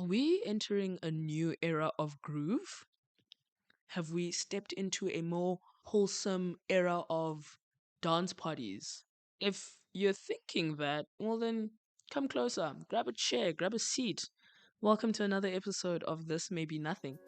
we entering a new era of groove? Have we stepped into a more wholesome era of dance parties? If you're thinking that, well, then come closer, grab a chair, grab a seat. Welcome to another episode of This May Be Nothing.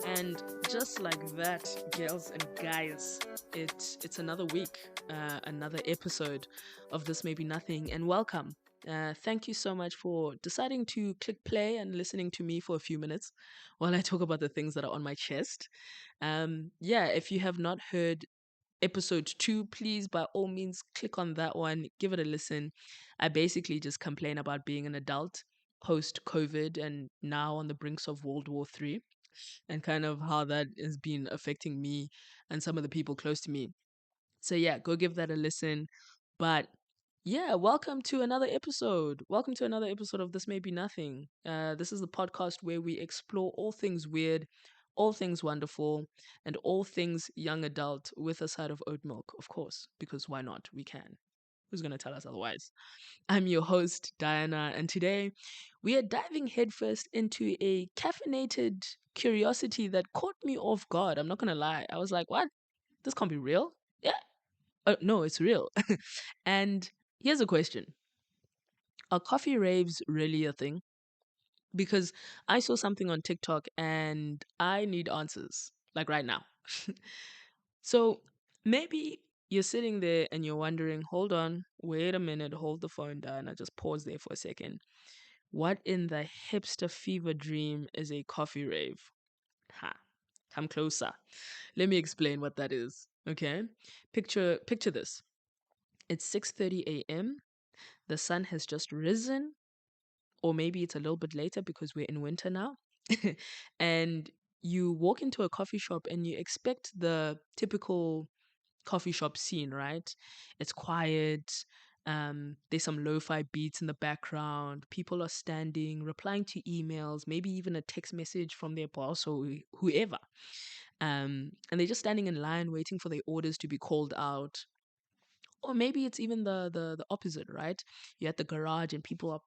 And just like that, girls and guys, it's another week, another episode of This May Be Nothing, and welcome. Thank you so much for deciding to click play and listening to me for a few minutes while I talk about the things that are on my chest. Yeah, if you have not heard episode 2, please by all means click on that one, give it a listen. I basically just complain about being an adult post COVID and now on the brinks of World War III, and kind of how that has been affecting me and some of the people close to me. So yeah, go give that a listen. But yeah, welcome to another episode. Welcome to another episode of This May Be Nothing. This is the podcast where we explore all things weird, all things wonderful, and all things young adult with a side of oat milk, of course, because why not? We can. Who's going to tell us otherwise? I'm your host, Diana, and today we are diving headfirst into a caffeinated curiosity that caught me off guard. I'm not going to lie. I was like, what? This can't be real? Yeah. No, it's real. And here's a question. Are coffee raves really a thing? Because I saw something on TikTok and I need answers, like right now. So maybe you're sitting there and you're wondering, hold on, wait a minute, hold the phone down. I just pause there for a second. What in the hipster fever dream is a coffee rave? Ha, come closer. Let me explain what that is. Okay? Picture this. It's 6:30 a.m. The sun has just risen, or maybe it's a little bit later because we're in winter now. And you walk into a coffee shop and you expect the typical coffee shop scene, right? It's quiet. There's some lo-fi beats in the background. People are standing, replying to emails, maybe even a text message from their boss or whoever. And they're just standing in line waiting for their orders to be called out. Or maybe it's even the opposite, right? You're at the garage and people are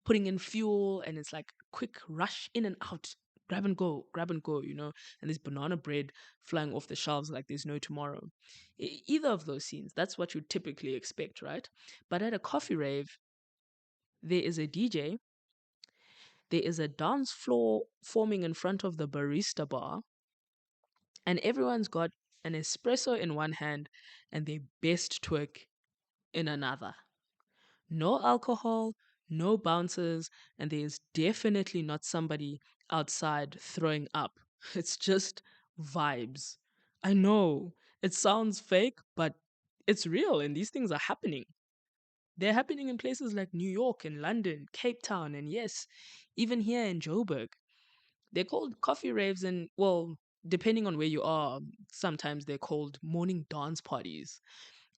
putting in fuel and it's like quick rush in and out, grab and go, and there's banana bread flying off the shelves like there's no tomorrow. Either of those scenes, that's what you typically expect, right? But at a coffee rave, there is a DJ, there is a dance floor forming in front of the barista bar, and everyone's got an espresso in one hand and their best twerk in another. No alcohol, no bouncers, and there's definitely not somebody outside throwing up. It's just vibes. I know it sounds fake, but it's real, and these things are happening. They're happening in places like New York and London, Cape Town, and yes, even here in Joburg. They're called coffee raves, and well, depending on where you are, sometimes they're called morning dance parties.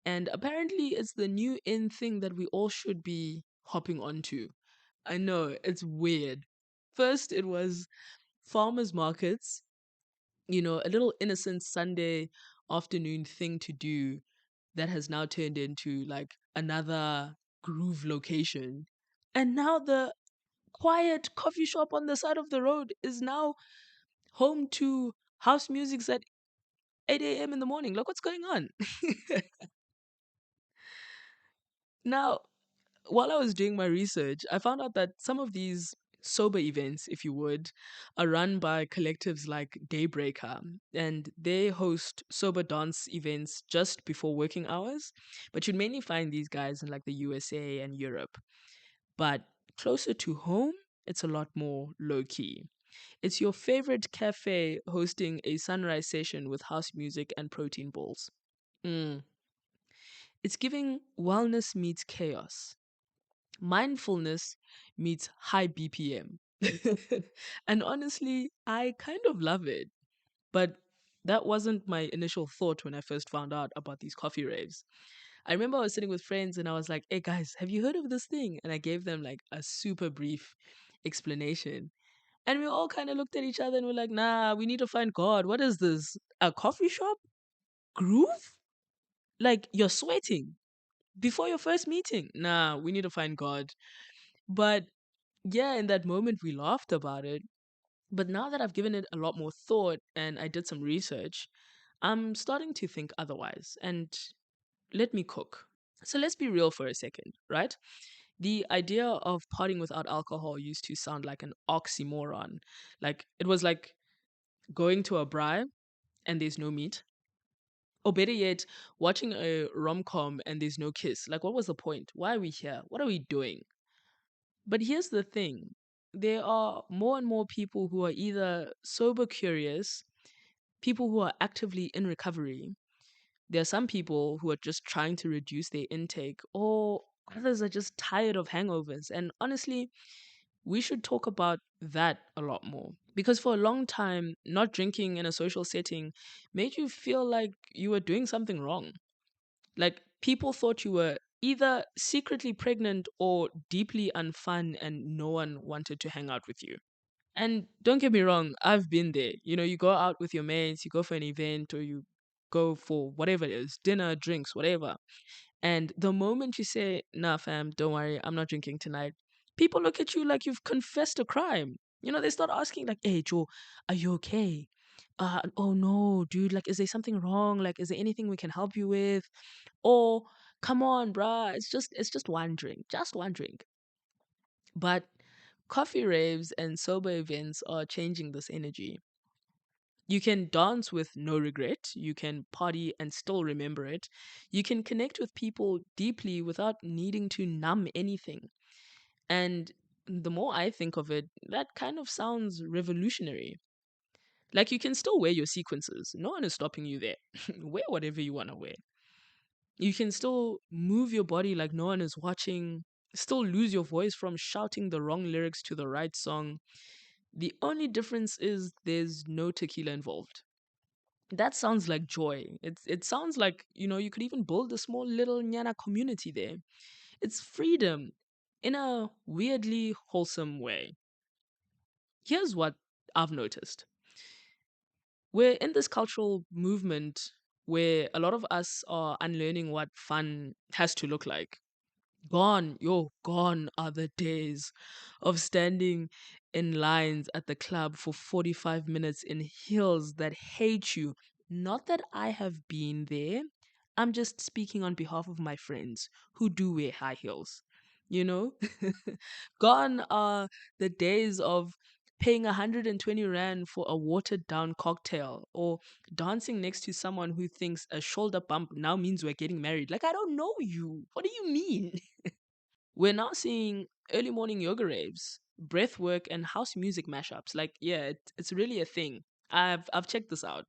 And apparently, it's the new in thing that we all should be hopping onto. I know, it's weird. First, it was farmers markets, a little innocent Sunday afternoon thing to do that has now turned into like another groove location. And now the quiet coffee shop on the side of the road is now home to house music at 8 a.m. in the morning. Look what's going on. Now, while I was doing my research, I found out that some of these sober events, if you would, are run by collectives like Daybreaker, and they host sober dance events just before working hours. But you'd mainly find these guys in like the USA and Europe. But closer to home, it's a lot more low key. It's your favorite cafe hosting a sunrise session with house music and protein balls. Mm. It's giving wellness meets chaos. Mindfulness meets high BPM. And honestly, I kind of love it. But that wasn't my initial thought when I first found out about these coffee raves. I remember I was sitting with friends and I was like, hey guys, have you heard of this thing? And I gave them like a super brief explanation. And we all kind of looked at each other and we're like, nah, we need to find God. What is this? A coffee shop? Groove? Like you're sweating before your first meeting. Nah, we need to find God. But yeah, in that moment, we laughed about it. But now that I've given it a lot more thought and I did some research, I'm starting to think otherwise. And let me cook. So let's be real for a second, right? The idea of partying without alcohol used to sound like an oxymoron. Like it was like going to a braai and there's no meat. Or better yet, watching a rom com and there's no kiss. Like, what was the point? Why are we here? What are we doing? But here's the thing, there are more and more people who are either sober curious, people who are actively in recovery. There are some people who are just trying to reduce their intake, or others are just tired of hangovers. And honestly, we should talk about that a lot more. Because for a long time, not drinking in a social setting made you feel like you were doing something wrong. Like people thought you were either secretly pregnant or deeply unfun and no one wanted to hang out with you. And don't get me wrong, I've been there. You know, you go out with your mates, you go for an event or you go for whatever it is, dinner, drinks, whatever. And the moment you say, nah, fam, don't worry, I'm not drinking tonight, people look at you like you've confessed a crime. You know, they start asking, like, hey, Joe, are you okay? Oh no, dude, like, is there something wrong? Like, is there anything we can help you with? Or, come on, bruh, it's just one drink, just one drink. But coffee raves and sober events are changing this energy. You can dance with no regret. You can party and still remember it. You can connect with people deeply without needing to numb anything. And the more I think of it, that kind of sounds revolutionary. Like you can still wear your sequences. No one is stopping you there. Wear whatever you want to wear. You can still move your body like no one is watching. Still lose your voice from shouting the wrong lyrics to the right song. The only difference is there's no tequila involved. That sounds like joy. It sounds like, you could even build a small little nyana community there. It's freedom in a weirdly wholesome way. Here's what I've noticed. We're in this cultural movement where a lot of us are unlearning what fun has to look like. Gone are the days of standing in lines at the club for 45 minutes in heels that hate you. Not that I have been there. I'm just speaking on behalf of my friends who do wear high heels. You know? Gone are the days of paying 120 Rand for a watered down cocktail or dancing next to someone who thinks a shoulder bump now means we're getting married. Like, I don't know you. What do you mean? We're now seeing early morning yoga raves, breath work, and house music mashups. Like, yeah, it's really a thing. I've checked this out.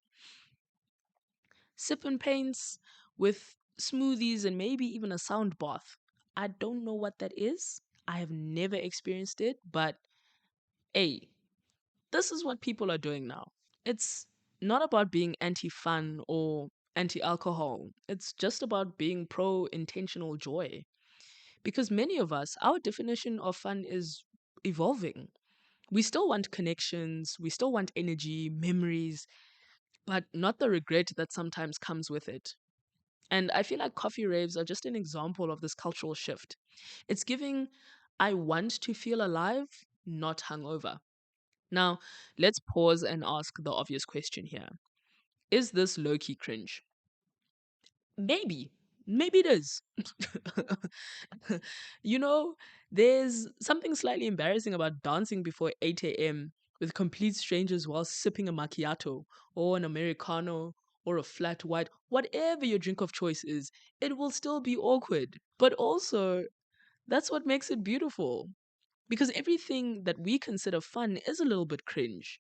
Sip and paints with smoothies and maybe even a sound bath. I don't know what that is. I have never experienced it, but hey, this is what people are doing now. It's not about being anti fun or anti alcohol, it's just about being pro intentional joy. Because many of us, our definition of fun is evolving. We still want connections, we still want energy, memories, but not the regret that sometimes comes with it. And I feel like coffee raves are just an example of this cultural shift. It's giving, I want to feel alive, not hungover. Now, let's pause and ask the obvious question here. Is this low key cringe? Maybe. Maybe it is. you know, there's something slightly embarrassing about dancing before 8 a.m. with complete strangers while sipping a macchiato or an Americano or a flat white, whatever your drink of choice is, it will still be awkward. But also, that's what makes it beautiful. Because everything that we consider fun is a little bit cringe.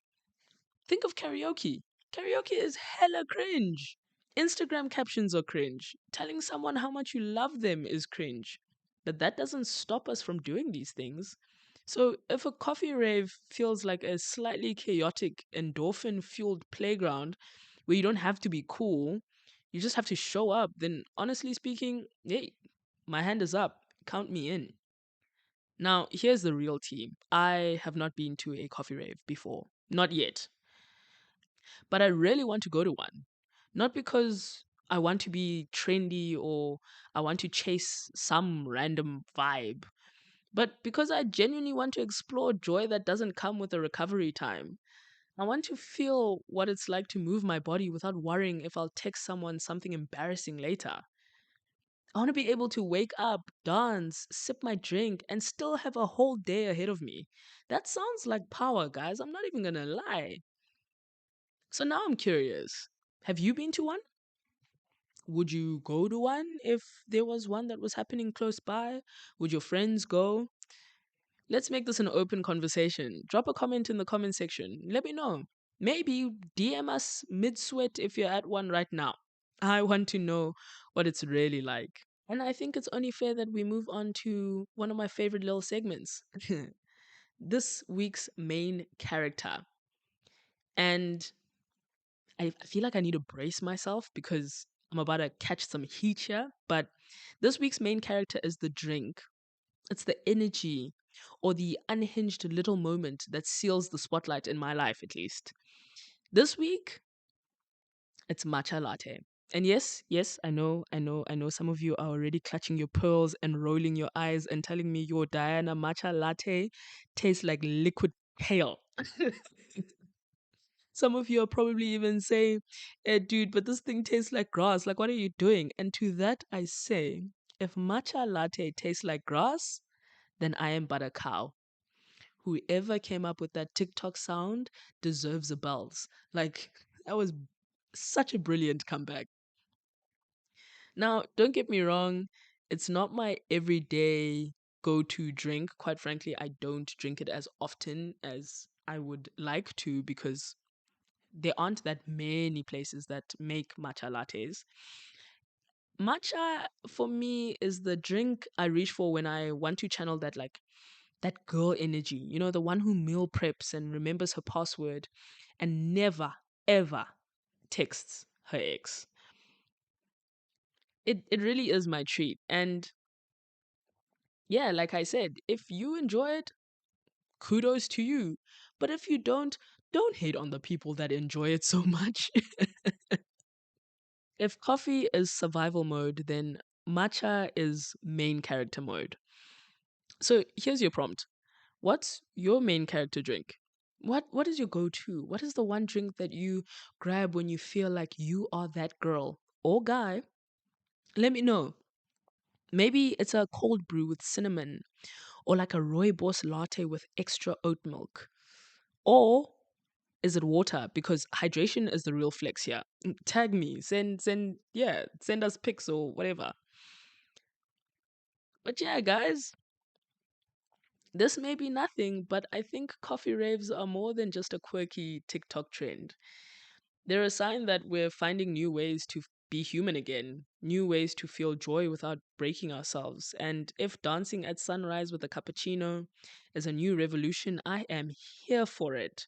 Think of karaoke. Karaoke is hella cringe. Instagram captions are cringe. Telling someone how much you love them is cringe. But that doesn't stop us from doing these things. So if a coffee rave feels like a slightly chaotic, endorphin fueled playground where you don't have to be cool, you just have to show up, then honestly speaking, hey, my hand is up. Count me in. Now, here's the real tea. I have not been to a coffee rave before. Not yet. But I really want to go to one. Not because I want to be trendy or I want to chase some random vibe, but because I genuinely want to explore joy that doesn't come with a recovery time. I want to feel what it's like to move my body without worrying if I'll text someone something embarrassing later. I want to be able to wake up, dance, sip my drink, and still have a whole day ahead of me. That sounds like power, guys. I'm not even gonna lie. So now I'm curious. Have you been to one? Would you go to one if there was one that was happening close by? Would your friends go? Let's make this an open conversation. Drop a comment in the comment section. Let me know. Maybe DM us mid sweat if you're at one right now. I want to know what it's really like. And I think it's only fair that we move on to one of my favorite little segments this week's main character. And I feel like I need to brace myself because I'm about to catch some heat here. But this week's main character is the drink. It's the energy or the unhinged little moment that seals the spotlight in my life, at least. This week, it's matcha latte. And yes, I know some of you are already clutching your pearls and rolling your eyes and telling me your Diana matcha latte tastes like liquid kale. Some of you are probably even saying, dude, but this thing tastes like grass. Like, what are you doing? And to that, I say, if matcha latte tastes like grass, then I am but a cow. Whoever came up with that TikTok sound deserves a bells. Like, that was such a brilliant comeback. Now, don't get me wrong, it's not my everyday go to drink. Quite frankly, I don't drink it as often as I would like to because there aren't that many places that make matcha lattes. Matcha for me is the drink I reach for when I want to channel that girl energy, the one who meal preps and remembers her password and never ever texts her ex. It really is my treat. And yeah, like I said, if you enjoy it, kudos to you. But if you don't hate on the people that enjoy it so much. If coffee is survival mode, then matcha is main character mode. So here's your prompt. What's your main character drink? What is your go-to? What is the one drink that you grab when you feel like you are that girl or guy? Let me know. Maybe it's a cold brew with cinnamon or like a rooibos latte with extra oat milk. Or is it water? Because hydration is the real flex here. Tag me, send us pics or whatever. But yeah, guys, this may be nothing, but I think coffee raves are more than just a quirky TikTok trend. They're a sign that we're finding new ways to be human again, new ways to feel joy without breaking ourselves. And if dancing at sunrise with a cappuccino is a new revolution, I am here for it.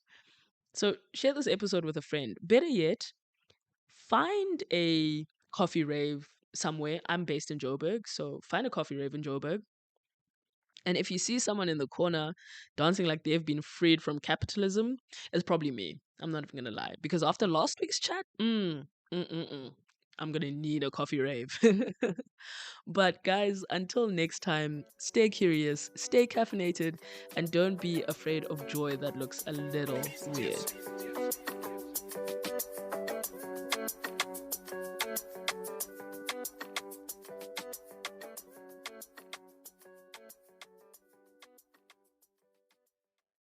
So share this episode with a friend. Better yet, find a coffee rave somewhere. I'm based in Joburg, so find a coffee rave in Joburg. And if you see someone in the corner dancing like they've been freed from capitalism, it's probably me. I'm not even gonna lie. Because after last week's chat, I'm gonna need a coffee rave. But guys, until next time, stay curious, stay caffeinated, and don't be afraid of joy that looks a little weird.